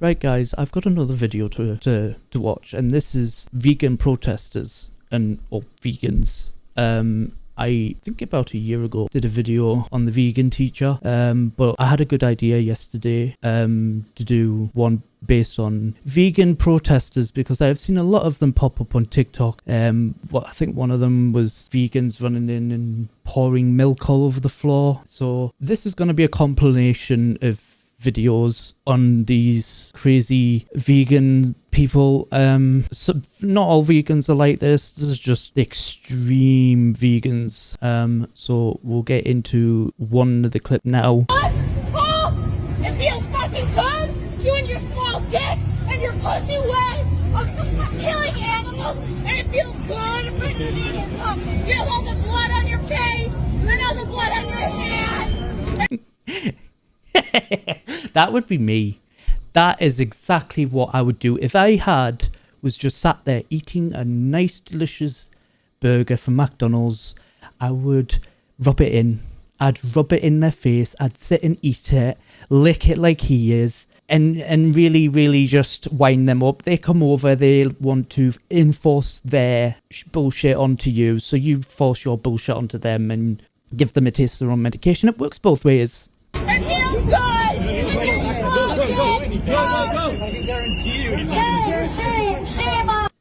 Right guys, I've got another video to watch, and this is vegan protesters or vegans. I think about a year ago did a video on the vegan teacher, but I had a good idea yesterday to do one based on vegan protesters, because I've seen a lot of them pop up on TikTok. I think one of them was vegans running in and pouring milk all over the floor. So this is going to be a compilation of videos on these crazy vegan people. So not all vegans are like this. This is just the extreme vegans. So we'll get into one of the clip now. Oh, it feels fucking good. You and your small dick and your pussy wet. I'm killing animals, and it feels good. But you need to feel all the blood on your face and all the blood on your hands. That would be me. That is exactly what I would do if I was just sat there eating a nice delicious burger from McDonald's. I would rub it in. I'd rub it in their face. I'd sit and eat it, lick it like he is, and really just wind them up. They come over, they want to enforce their bullshit onto you, so you force your bullshit onto them and give them a taste of their own medication. It works both ways. It feels good. When you're small dick. Go. I can guarantee you. Shame. I'm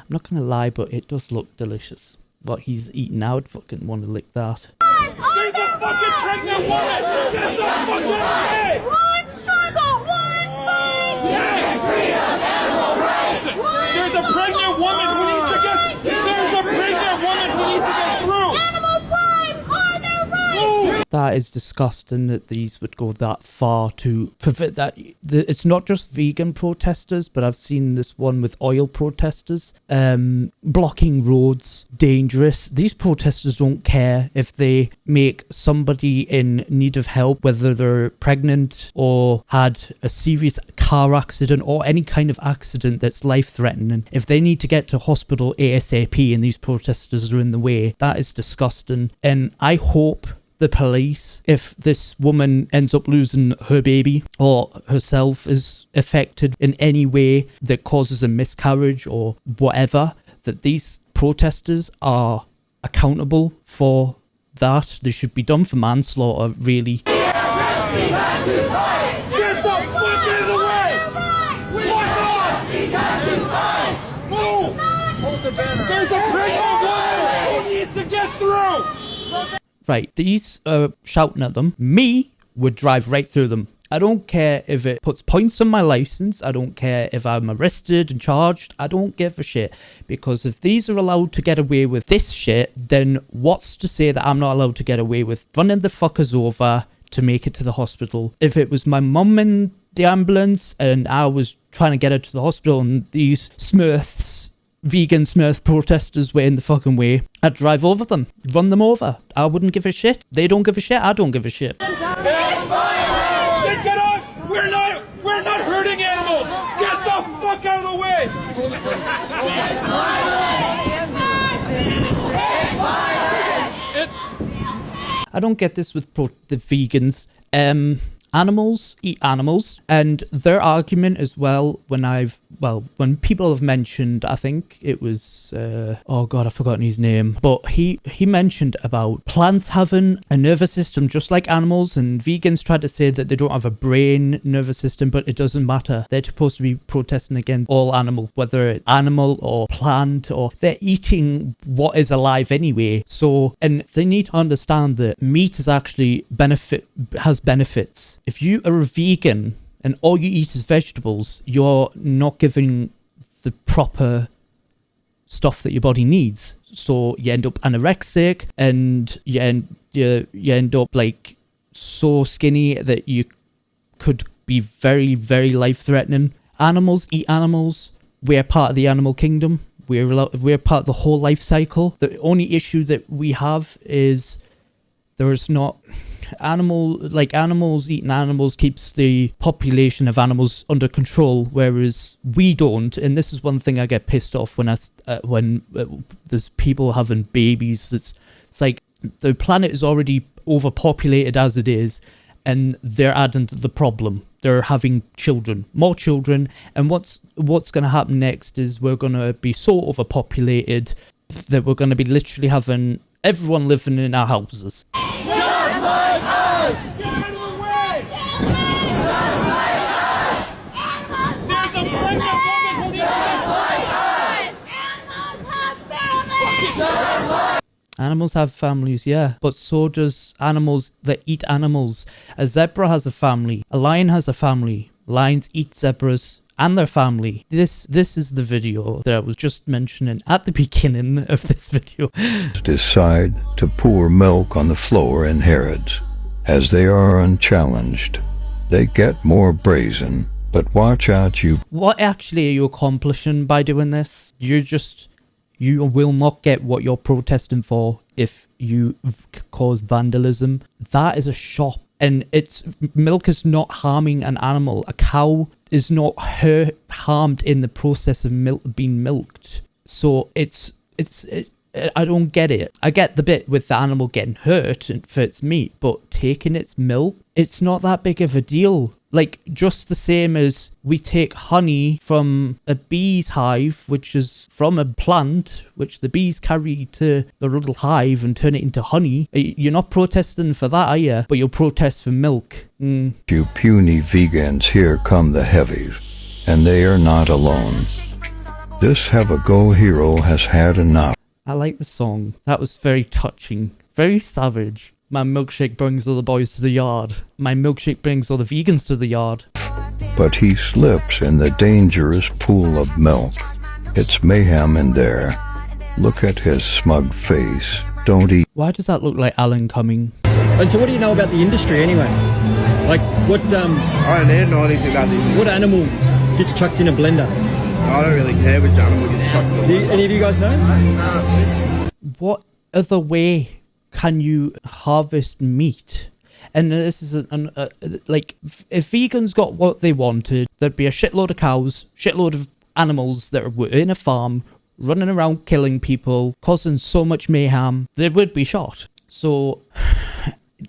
not gonna lie, but it does look delicious. What he's eating now, I'd fucking want to lick that. There's a fucking pregnant woman! Get the fuck away! One struggle, one fight. Yeah! Freedom, animal rights! There's a pregnant woman who needs to get... There's a pregnant woman who needs to get through! Animals' lives are their rights. That is disgusting that these would go that far to prevent that. It's not just vegan protesters, but I've seen this one with oil protesters. Blocking roads, dangerous. These protesters don't care if they make somebody in need of help, whether they're pregnant or had a serious car accident or any kind of accident that's life-threatening. If they need to get to hospital ASAP and these protesters are in the way, that is disgusting. And I hope the police, if this woman ends up losing her baby or herself is affected in any way that causes a miscarriage or whatever, that these protesters are accountable for that. They should be done for manslaughter, really. Get the fuck out of the way! Move! There's a pregnant woman who needs to get through! Right, these are shouting at them. Me would drive right through them. I don't care if it puts points on my license. I don't care if I'm arrested and charged. I don't give a shit. Because if these are allowed to get away with this shit, then what's to say that I'm not allowed to get away with running the fuckers over to make it to the hospital? If it was my mum in the ambulance and I was trying to get her to the hospital and these vegan Smurf protesters were in the fucking way, I'd drive over them, run them over. I wouldn't give a shit. They don't give a shit. I don't give a shit. Get on! We're not hurting animals! Get the fuck out of the way! I don't get this with the vegans. Animals eat animals, and their argument as well, when people have mentioned, I think it was oh god, I've forgotten his name, but he mentioned about plants having a nervous system just like animals, and vegans tried to say that they don't have a brain nervous system, but it doesn't matter. They're supposed to be protesting against all animal, whether it's animal or plant, or they're eating what is alive anyway. So, and they need to understand that meat is actually has benefits. If you are a vegan and all you eat is vegetables, you're not giving the proper stuff that your body needs. So you end up anorexic, and you end up like so skinny that you could be very, very life-threatening. Animals eat animals. We're part of the animal kingdom. We're part of the whole life cycle. The only issue that we have is there's not... animals eating animals keeps the population of animals under control, whereas we don't. And this is one thing I get pissed off when there's people having babies. It's like the planet is already overpopulated as it is, and they're adding to the problem. They're having children, more children, and what's going to happen next is we're going to be so overpopulated that we're going to be literally having everyone living in our houses. Just like us! Get out of the way! Just like us! There's a pregnant woman who needs just like us! Animals have families, yeah, but so does animals that eat animals. A zebra has a family. A lion has a family. Lions eat zebras and their family. This is the video that I was just mentioning at the beginning of this video. Decide to pour milk on the floor in Herod's. As they are unchallenged, they get more brazen, but watch out you. What actually are you accomplishing by doing this? You will not get what you're protesting for if you cause vandalism. That is a shop, and milk is not harming an animal. A cow is not harmed in the process of being milked. So I don't get it. I get the bit with the animal getting hurt for its meat, but taking its milk, it's not that big of a deal. Like, just the same as we take honey from a bee's hive, which is from a plant, which the bees carry to the little hive and turn it into honey. You're not protesting for that, are you? But you'll protest for milk. You puny vegans, here come the heavies, and they are not alone. This have-a-go hero has had enough. I like the song. That was very touching, very savage. My milkshake brings all the boys to the yard. My milkshake brings all the vegans to the yard. But he slips in the dangerous pool of milk. It's mayhem in there. Look at his smug face. Don't eat. Why does that look like Alan Cumming? And so what do you know about the industry anyway? Like what I don't know anything about the industry. what animal gets chucked in a blender? I don't really care which animal gets chucked in. Any of you guys know? What other way can you harvest meat? And this is like, if vegans got what they wanted, there'd be a shitload of cows, shitload of animals that were in a farm, running around killing people, causing so much mayhem, they would be shot. So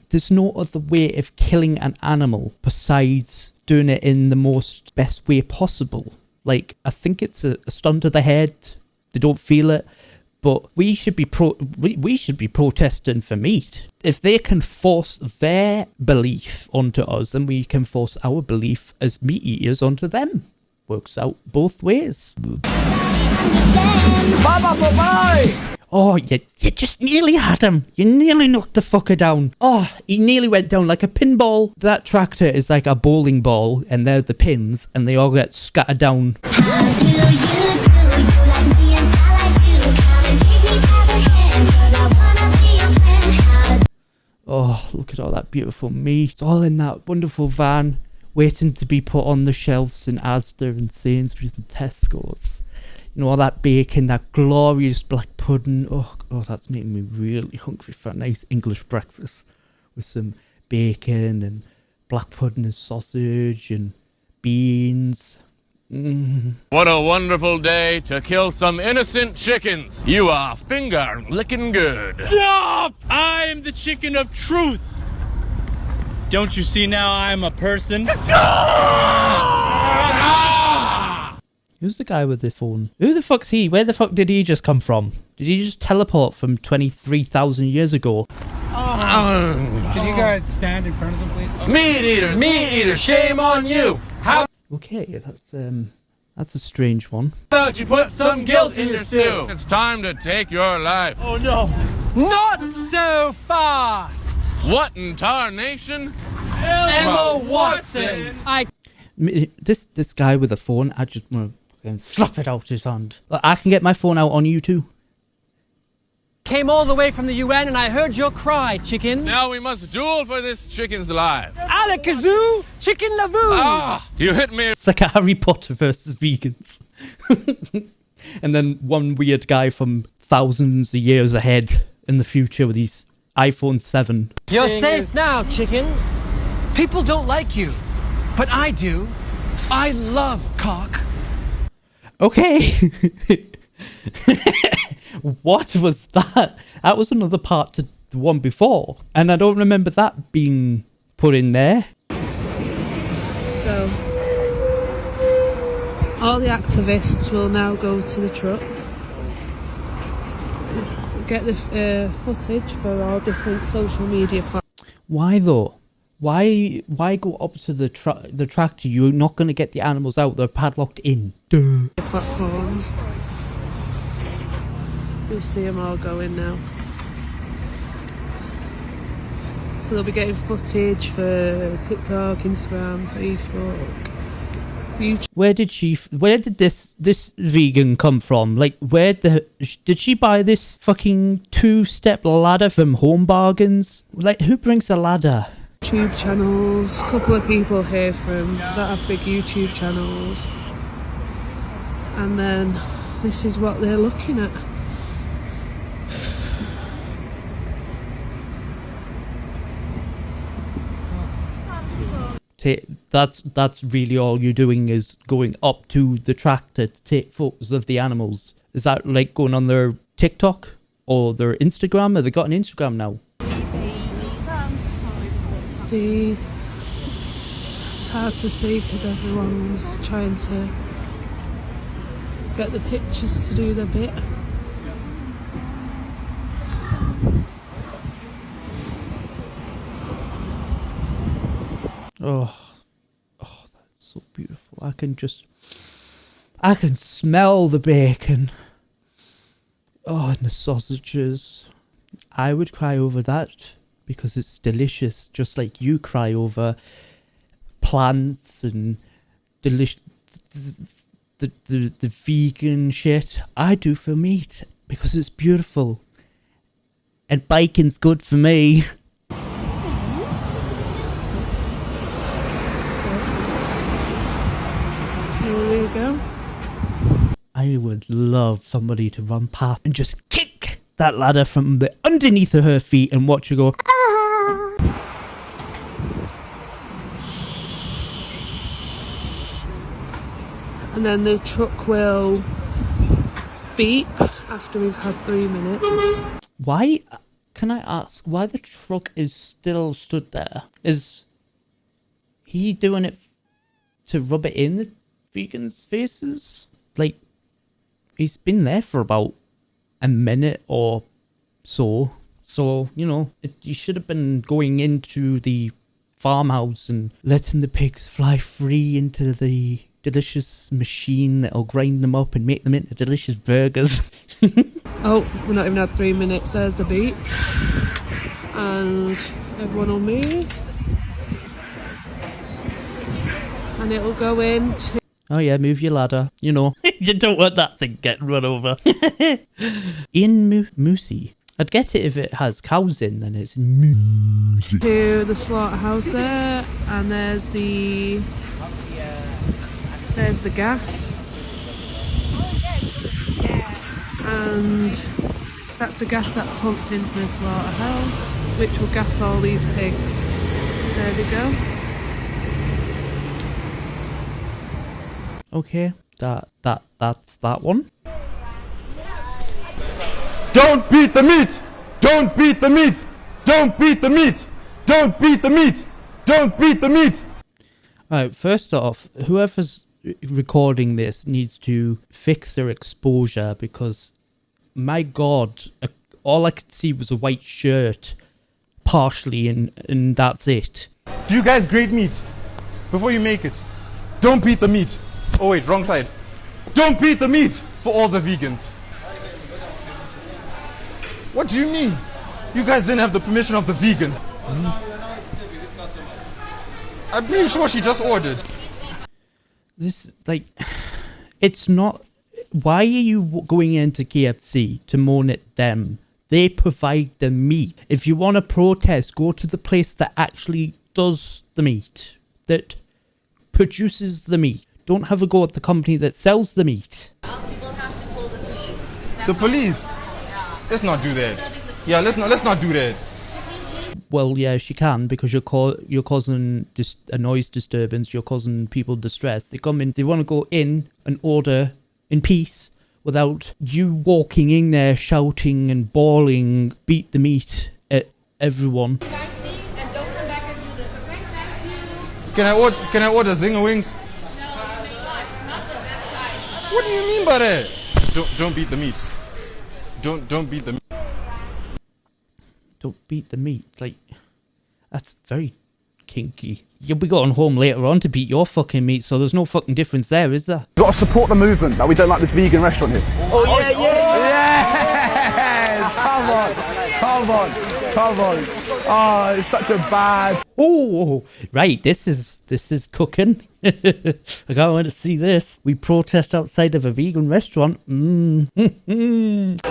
there's no other way of killing an animal besides doing it in the most best way possible. Like, I think it's a stun to the head. They don't feel it. But we should be protesting for meat. If they can force their belief onto us, then we can force our belief as meat eaters onto them. Works out both ways. Oh, you just nearly had him. You nearly knocked the fucker down. Oh, he nearly went down like a pinball. That tractor is like a bowling ball, and they're the pins, and they all get scattered down. Oh, look at all that beautiful meat. It's all in that wonderful van, waiting to be put on the shelves in Asda and Sainsbury's and Tesco's. You know, all that bacon, that glorious black pudding. Oh, that's making me really hungry for a nice English breakfast with some bacon and black pudding and sausage and beans. What a wonderful day to kill some innocent chickens. You are finger licking good. Stop! I'm the chicken of truth. Don't you see now I'm a person? Who's the guy with this phone? Who the fuck's he? Where the fuck did he just come from? Did he just teleport from 23,000 years ago? Can you guys stand in front of them, please? Meat eater, shame on you. How Okay, that's a strange one. about you put some guilt in your stew? It's time to take your life. Oh no. Not so fast! What in tarnation? Emma Watson! This guy with a phone, I just want to slap it out his hand. I can get my phone out on you too. Came all the way from the UN and I heard your cry, chicken. Now we must duel for this chicken's life. Alakazoo, chicken lavoo! Ah, you hit me. It's like a Harry Potter versus vegans. And then one weird guy from thousands of years ahead in the future with his iPhone 7. You're safe now, chicken. People don't like you, but I do. I love cock. Okay. What was that? That was another part to the one before. And I don't remember that being put in there. So, all the activists will now go to the truck, get the footage for all different social media platforms. Why though? Why go up to the tractor? You're not going to get the animals out. They're padlocked in. Duh. Platforms. You see them all going now. So they'll be getting footage for TikTok, Instagram, Facebook, YouTube. Where did this vegan come from? Like, did she buy this fucking 2-step ladder from Home Bargains? Like, who brings a ladder? YouTube channels. A couple of people here that have big YouTube channels. And then this is what they're looking at. That's really all you're doing is going up to the tractor to take photos of the animals. Is that like going on their TikTok or their Instagram? Have they got an Instagram now? It's hard to see because everyone's trying to get the pictures to do their bit. Oh, that's so beautiful. I can smell the bacon. Oh, and the sausages. I would cry over that because it's delicious, just like you cry over plants and the vegan shit. I do for meat because it's beautiful. And bacon's good for me. There we go. I would love somebody to run past and just kick that ladder from the underneath of her feet and watch her go. And then the truck will beep after we've had 3 minutes. Why? Can I ask why the truck is still stood there? Is he doing it to rub it in the vegans' faces? Like, he's been there for about a minute or so. So, you know, you should have been going into the farmhouse and letting the pigs fly free into the delicious machine that'll grind them up and make them into delicious burgers. Oh, we're not even had 3 minutes. There's the beep. And everyone will move. And it'll go into... Oh yeah, move your ladder. You know, you don't want that thing getting run over. In Moosey. I'd get it if it has cows in, then it's Moosey. To the slaughterhouse there, and there's the gas. And that's the gas that's pumped into the slaughterhouse, which will gas all these pigs. There we go. Okay, that's that one. Don't beat the meat! Don't beat the meat! Don't beat the meat! Don't beat the meat! Don't beat the meat! Alright, first off, whoever's recording this needs to fix their exposure because, my god, all I could see was a white shirt, partially, and that's it. Do you guys grate meat before you make it? Don't beat the meat! Oh wait, wrong side. Don't beat the meat for all the vegans. What do you mean? You guys didn't have the permission of the vegan. I'm pretty sure she just ordered. This, like, it's not... Why are you going into KFC to moan at them? They provide the meat. If you want to protest, go to the place that actually does the meat. That produces the meat. Don't have a go at the company that sells the meat. We'll have to call the police. The police? Let's not do that. Yeah, let's not do that. Well, yeah, she can because you're causing a noise disturbance. You're causing people distress. They come in, they want to go in and order in peace without you walking in there shouting and bawling, beat the meat at everyone. You guys see? And don't come back and do this, okay? Can I order zinger wings? No, not that size. What do you mean by that? Don't beat the meat. Don't beat the meat. Don't beat the meat. Like, that's very kinky. You'll be going home later on to beat your fucking meat, so there's no fucking difference there, is there? Got to support the movement that we don't like this vegan restaurant here. Oh yeah, Yes! Come on. Oh, it's such a bad. Oh, right. This is cooking. I can't wait to see this. We protest outside of a vegan restaurant.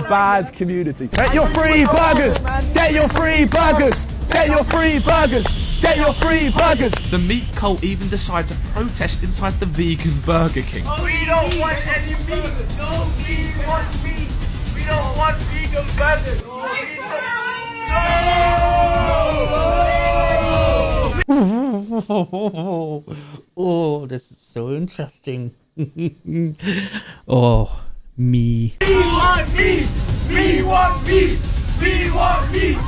Bad community. Get your free burgers! Get your free burgers! Get your free burgers! Get your free burgers! The meat cult even decided to protest inside the vegan Burger King. We don't want any meat. No, we want meat. We don't want vegan burgers. Oh, this is so interesting. Oh, me. We want meat. We want meat. We want meat.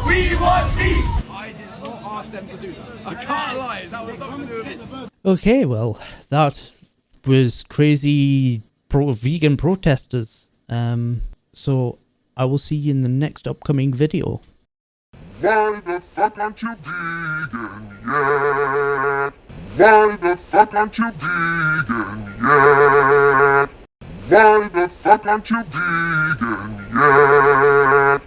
We want meat. I did not ask them to do that. I can't lie. That was nothing to do with it. Okay, well, that was crazy vegan protesters. So I will see you in the next upcoming video. Why the fuck aren't you vegan yet? Why the fuck aren't you vegan yet? Why the fuck aren't you vegan yet?